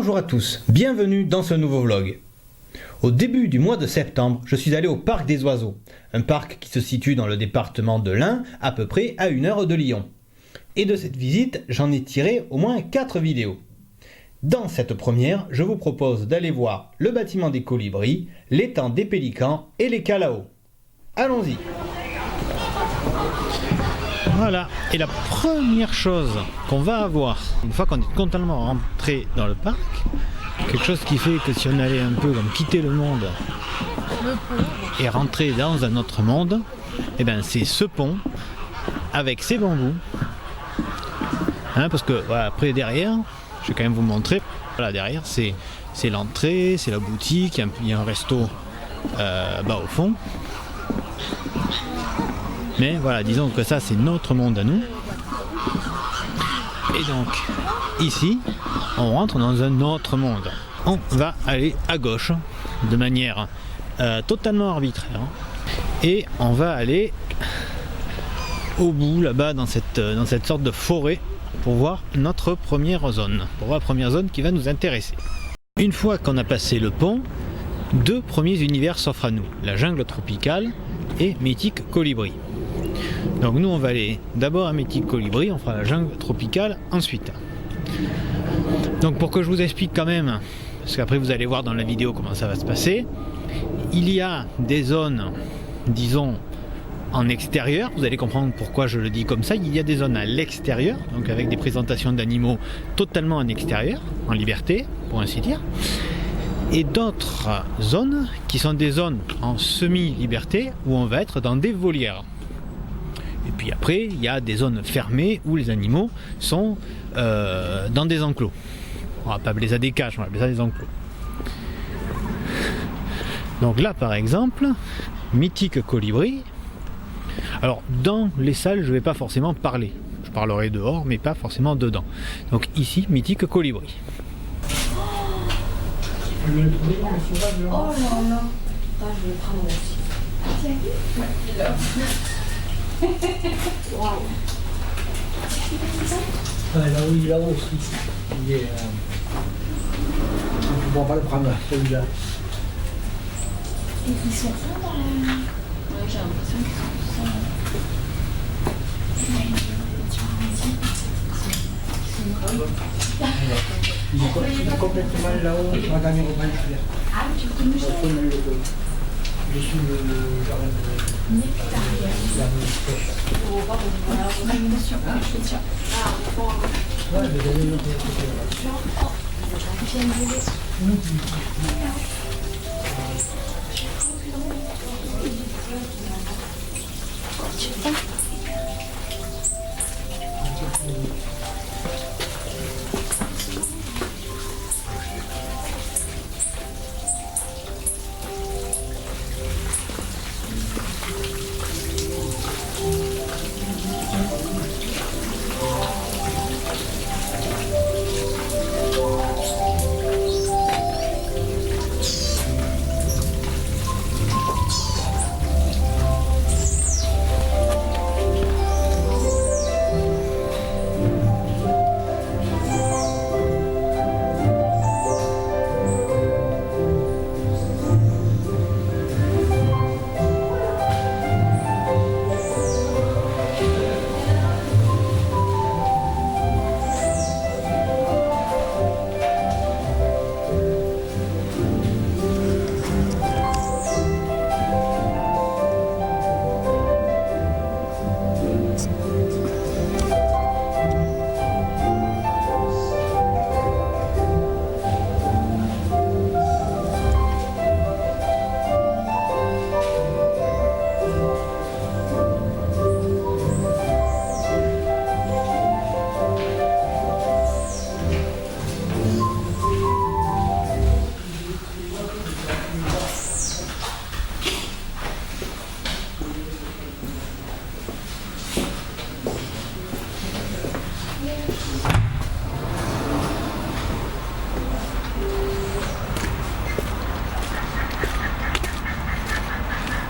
Bonjour à tous, bienvenue dans ce nouveau vlog. Au début du mois de septembre, je suis allé au Parc des Oiseaux, un parc qui se situe dans le département de l'Ain, à peu près à 1 heure de Lyon. Et de cette visite, j'en ai tiré au moins 4 vidéos. Dans cette première, je vous propose d'aller voir le bâtiment des colibris, l'étang des pélicans et les calaos. Allons-y. Voilà, et la première chose qu'on va avoir, une fois qu'on est totalement rentré dans le parc, quelque chose qui fait que si on allait un peu comme quitter le monde et rentrer dans un autre monde, et ben c'est ce pont avec ces bambous. Parce que voilà, après derrière, je vais quand même vous montrer, voilà, derrière c'est l'entrée, c'est la boutique, il y a un resto au fond. Mais voilà, disons que ça c'est notre monde à nous. Et donc ici, on rentre dans un autre monde. On va aller à gauche de manière totalement arbitraire. Et on va aller au bout là-bas dans cette sorte de forêt pour voir notre première zone. Pour voir la première zone qui va nous intéresser. Une fois qu'on a passé le pont, 2 premiers univers s'offrent à nous. La jungle tropicale et Mythique Colibri. Donc nous on va aller d'abord à Mythique Colibri, on fera la jungle tropicale ensuite. Donc pour que je vous explique quand même, parce qu'après vous allez voir dans la vidéo comment ça va se passer, il y a des zones, disons, en extérieur, vous allez comprendre pourquoi je le dis comme ça, il y a des zones à l'extérieur, donc avec des présentations d'animaux totalement en extérieur, en liberté, pour ainsi dire, et d'autres zones qui sont des zones en semi-liberté où on va être dans des volières. Et puis après, il y a des zones fermées où les animaux sont dans des enclos. On va pas appeler ça des cages, on va appeler ça des enclos. Donc là, par exemple, Mythique Colibri. Alors, dans les salles, je ne vais pas forcément parler. Je parlerai dehors, mais pas forcément dedans. Donc ici, Mythique Colibri. Oh là là. Ah, je vais prendre aussi. Tu as vu? Ouais, là. Waouh. Là où il est là-haut aussi. Il est. On ne va pas le prendre celui-là. Et ils sont là dans la. Ouais, j'ai l'impression qu'ils sont là. Il est complètement là-haut, sur la dernière romaine. Ah, tu peux me dire? Je suis le jardin de la pêche. On va voir, on va avoir une notion. Je tiens. Ah, on va voir. Ouais, mais j'avais une autre côté là. Oh, je viens de voler.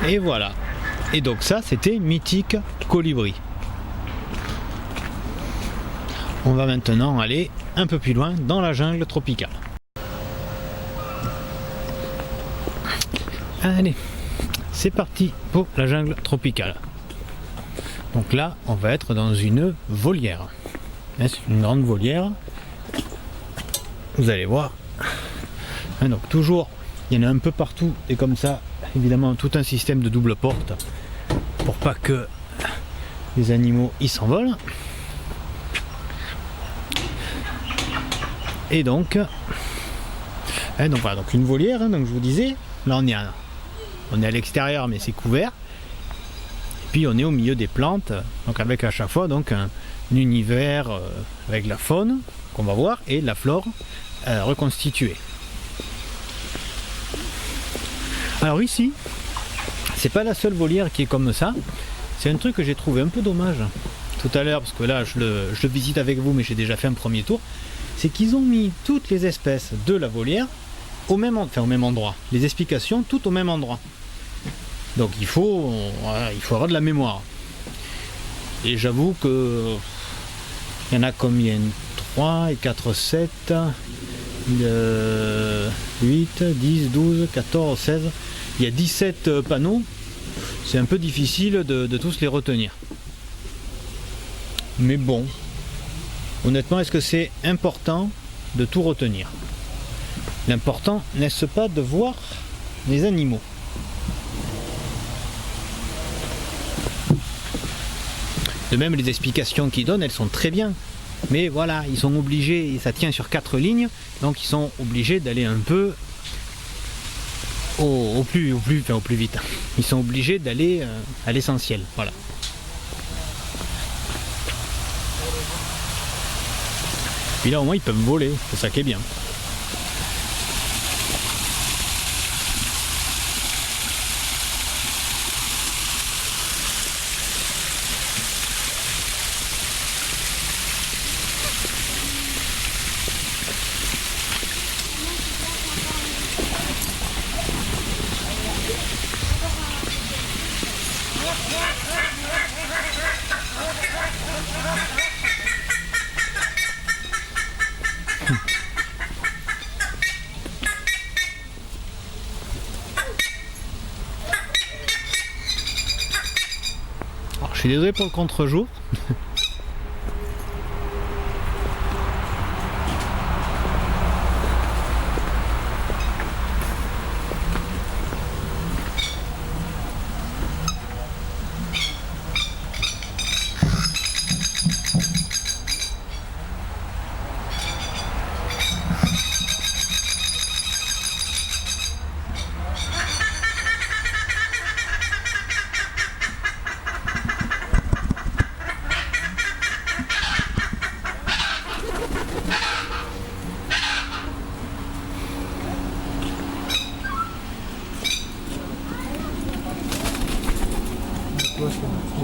Et voilà. Et donc ça, c'était Mythique Colibri. On va maintenant aller un peu plus loin dans la jungle tropicale. Allez, c'est parti pour la jungle tropicale. Donc là, on va être dans une volière. C'est une grande volière. Vous allez voir. Donc toujours, il y en a un peu partout et comme ça, évidemment, tout un système de double porte pour pas que les animaux y s'envolent. Et donc, voilà, donc une volière, donc je vous disais, là on est à l'extérieur mais c'est couvert. Et puis on est au milieu des plantes, donc avec à chaque fois donc un univers avec la faune qu'on va voir et la flore reconstituée. Alors ici, c'est pas la seule volière qui est comme ça. C'est un truc que j'ai trouvé un peu dommage tout à l'heure, parce que là je le visite avec vous, mais j'ai déjà fait un premier tour. C'est qu'ils ont mis toutes les espèces de la volière au même endroit. Les explications toutes au même endroit. Donc il faut avoir de la mémoire. Et j'avoue que il y en a combien? 3 et 4, 7, 8, 10, 12, 14, 16. Il y a 17 panneaux. C'est un peu difficile de tous les retenir. Mais bon, honnêtement, est-ce que c'est important de tout retenir? L'important, n'est-ce pas, de voir les animaux? De même, les explications qu'ils donnent, elles sont très bien. Mais voilà, ils sont obligés, et ça tient sur 4 lignes, donc ils sont obligés d'aller un peu au plus vite. Ils sont obligés d'aller à l'essentiel. Voilà. Puis là, au moins, ils peuvent voler. C'est ça qui est bien. Alors, je suis désolé pour le contre-jour.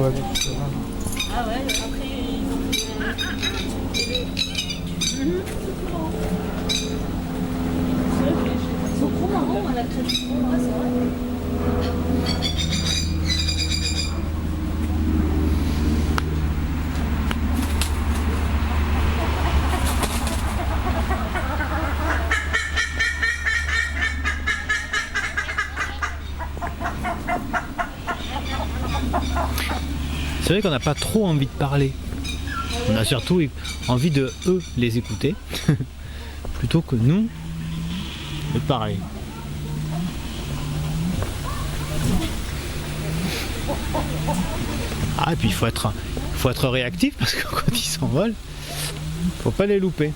Ah ouais, après ils ont ils sont trop marrants à la crèche. Ouais, c'est vrai. C'est vrai qu'on n'a pas trop envie de parler. On a surtout envie de eux les écouter plutôt que nous de parler. Ah, et puis il faut être réactif parce que quand ils s'envolent, faut pas les louper.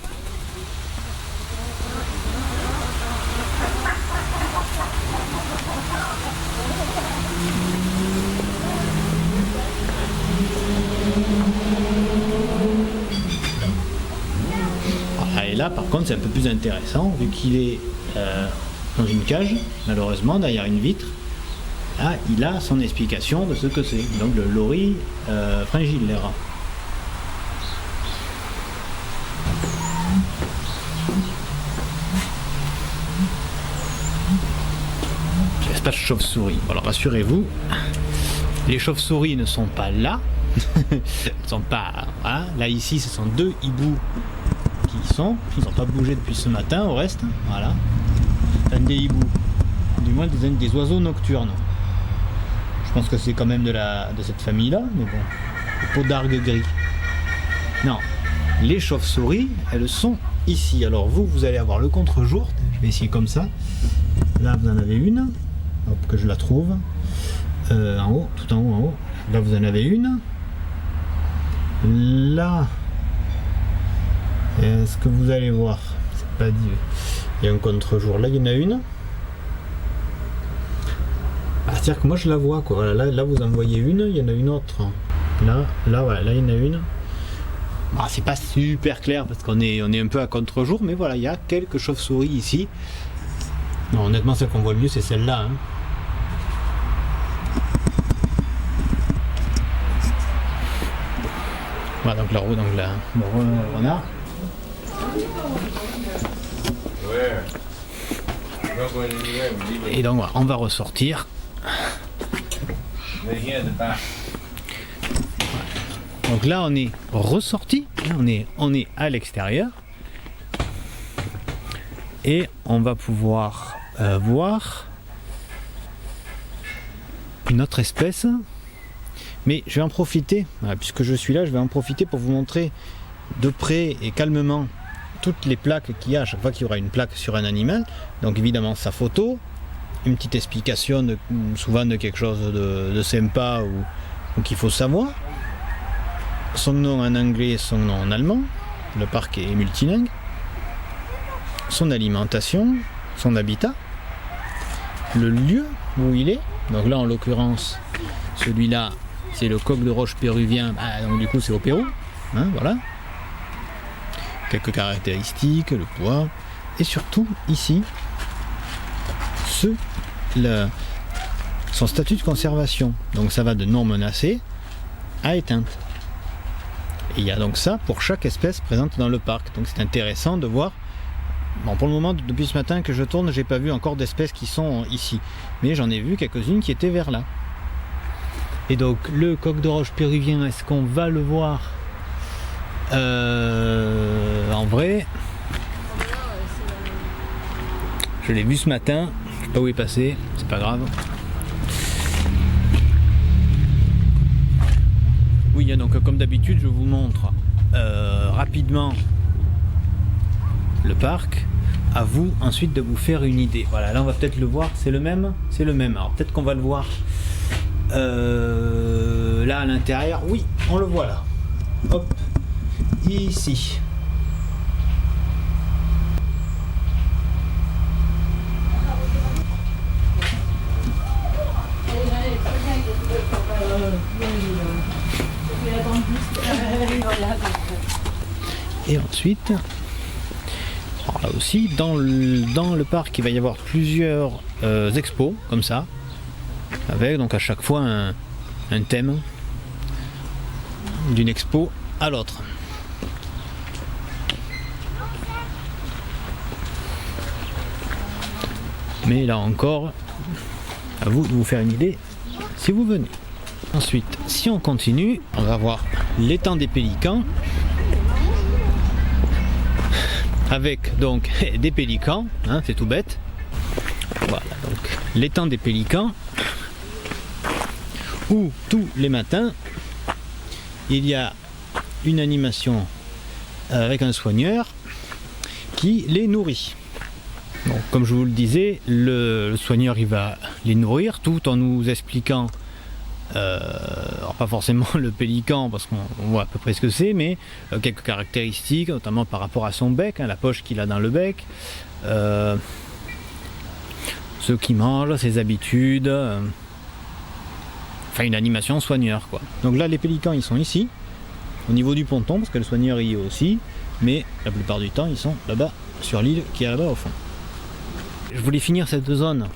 Et là par contre c'est un peu plus intéressant vu qu'il est dans une cage, malheureusement derrière une vitre. Là il a son explication de ce que c'est, donc le lori fringillera. Espace chauve-souris. Alors rassurez-vous, les chauves-souris ne sont pas là. Elles sont pas. Voilà. Là ici ce sont 2 hiboux ils n'ont pas bougé depuis ce matin au reste, voilà. Un des hiboux du moins des oiseaux nocturnes. Je pense que c'est quand même de cette famille-là, mais bon, le podargue gris. Non, les chauves-souris, elles sont ici. Alors vous allez avoir le contre-jour. Je vais essayer comme ça. Là, vous en avez une. Hop, que je la trouve. En haut, tout en haut, en haut. Là, vous en avez une. Là, est-ce que vous allez voir? C'est pas dit. Il y a un contre-jour. Là, il y en a une. C'est-à-dire que moi je la vois quoi. Voilà, là vous en voyez une, il y en a une autre. Là voilà, là il y en a une. Bah, c'est pas super clair parce qu'on est un peu à contre-jour, mais voilà, il y a quelques chauves-souris ici. Non, honnêtement, celle qu'on voit le mieux, c'est celle-là. Hein. Voilà, donc là-haut, donc là, le renard. Et donc voilà, on va ressortir. Donc là on est ressorti, on est à l'extérieur et on va pouvoir voir une autre espèce, mais je vais en profiter, voilà, puisque je suis là, je vais en profiter pour vous montrer de près et calmement toutes les plaques qu'il y a à chaque fois qu'il y aura une plaque sur un animal. Donc évidemment sa photo, une petite explication souvent de quelque chose de sympa ou qu'il faut savoir, son nom en anglais et son nom en allemand, le parc est multilingue, son alimentation, son habitat, le lieu où il est, donc là en l'occurrence celui-là c'est le coq de roche péruvien, donc du coup c'est au Pérou, hein, voilà, quelques caractéristiques, le poids, et surtout ici son statut de conservation. Donc ça va de non menacé à éteinte. Et il y a donc ça pour chaque espèce présente dans le parc. Donc c'est intéressant de voir. Bon, pour le moment, depuis ce matin que je tourne, j'ai pas vu encore d'espèces qui sont ici. Mais j'en ai vu quelques-unes qui étaient vers là. Et donc le coq de roche péruvien, est-ce qu'on va le voir en vrai? Je l'ai vu ce matin. Je sais pas où il est passé, c'est pas grave. Oui, donc comme d'habitude, je vous montre rapidement le parc. À vous ensuite de vous faire une idée. Voilà, là on va peut-être le voir. C'est le même. Alors peut-être qu'on va le voir là à l'intérieur. Oui, on le voit là. Hop, ici. Et ensuite, alors là aussi, dans le parc, il va y avoir plusieurs expos, comme ça, avec donc à chaque fois un thème d'une expo à l'autre. Mais là encore, à vous de vous faire une idée si vous venez. Ensuite, si on continue, on va voir l'étang des pélicans, avec donc des pélicans, hein, c'est tout bête. Voilà, donc l'étang des pélicans, où tous les matins, il y a une animation avec un soigneur qui les nourrit. Donc, comme je vous le disais, le soigneur il va les nourrir tout en nous expliquant, alors pas forcément le pélican parce qu'on voit à peu près ce que c'est, mais quelques caractéristiques, notamment par rapport à son bec, hein, la poche qu'il a dans le bec, ce qu'il mange, ses habitudes, enfin une animation soigneur quoi. Donc là les pélicans ils sont ici, au niveau du ponton, parce que le soigneur y est aussi, mais la plupart du temps ils sont là-bas sur l'île qui est là-bas au fond. Je voulais finir cette zone,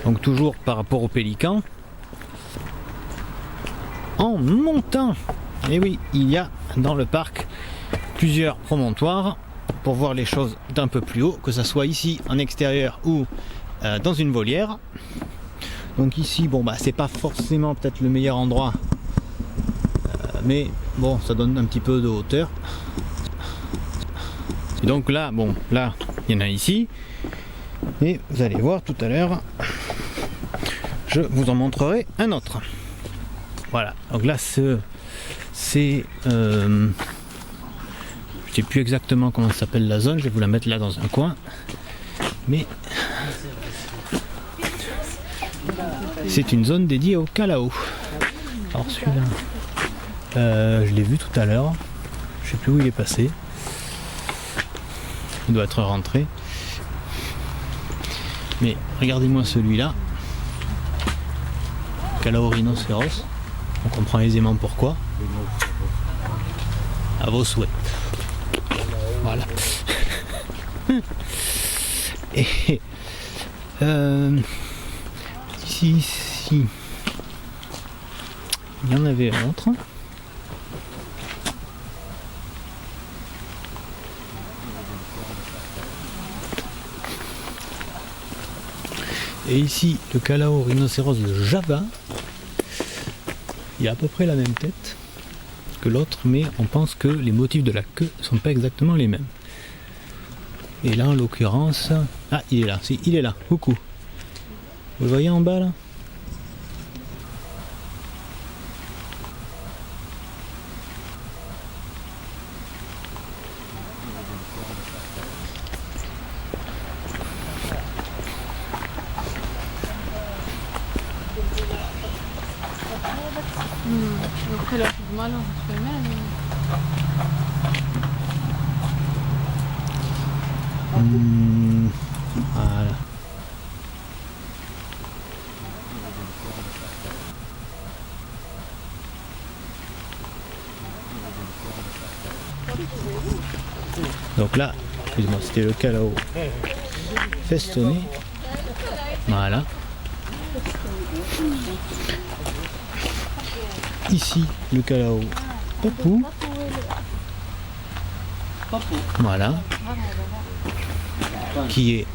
donc toujours par rapport aux pélicans, en montant. Et oui, il y a dans le parc plusieurs promontoires pour voir les choses d'un peu plus haut, que ça soit ici en extérieur ou dans une volière. Donc ici, bon bah c'est pas forcément peut-être le meilleur endroit, mais bon ça donne un petit peu de hauteur. Et donc là, bon là il y en a ici. Et vous allez voir tout à l'heure, je vous en montrerai un autre. Voilà, donc là c'est je sais plus exactement comment s'appelle la zone, je vais vous la mettre là dans un coin, mais c'est une zone dédiée au Calao. Alors celui-là, je l'ai vu tout à l'heure, je sais plus où il est passé, il doit être rentré, mais regardez-moi celui-là, Calao rhinocéros, on comprend aisément pourquoi. À vos souhaits. Voilà. Et ici, il y en avait un autre. Et ici, le Calao rhinocéros de Java. Il a à peu près la même tête que l'autre, mais on pense que les motifs de la queue ne sont pas exactement les mêmes. Et là, en l'occurrence... Ah, il est là, si, il est là, coucou. Vous le voyez en bas, là ? Après la plus malin, ça fait mal. Voilà. Donc là, excusez-moi, c'était le Calao festonné. Voilà. Ici, le Calao papou. Voilà. Qui est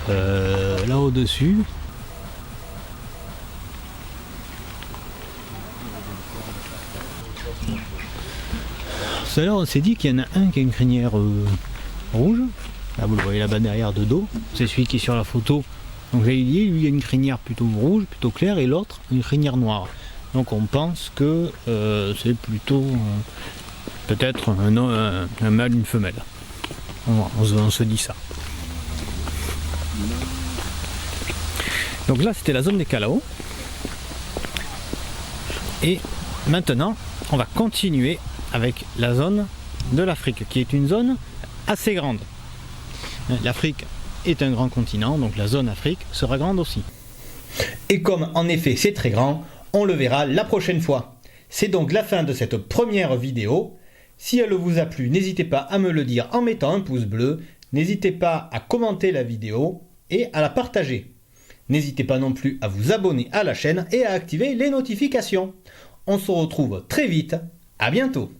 là au-dessus. Tout à l'heure, on s'est dit qu'il y en a un qui a une crinière rouge. Là, vous le voyez là-bas derrière de dos. C'est celui qui est sur la photo. Donc, j'ai dit, lui, il a une crinière plutôt rouge, plutôt claire, et l'autre, une crinière noire. Donc, on pense que c'est plutôt peut-être un mâle, une femelle. On se dit ça. Donc là, c'était la zone des Calao. Et maintenant, on va continuer avec la zone de l'Afrique, qui est une zone assez grande. L'Afrique est un grand continent, donc la zone Afrique sera grande aussi. Et comme en effet c'est très grand, on le verra la prochaine fois. C'est donc la fin de cette première vidéo. Si elle vous a plu, n'hésitez pas à me le dire en mettant un pouce bleu. N'hésitez pas à commenter la vidéo et à la partager. N'hésitez pas non plus à vous abonner à la chaîne et à activer les notifications. On se retrouve très vite. À bientôt.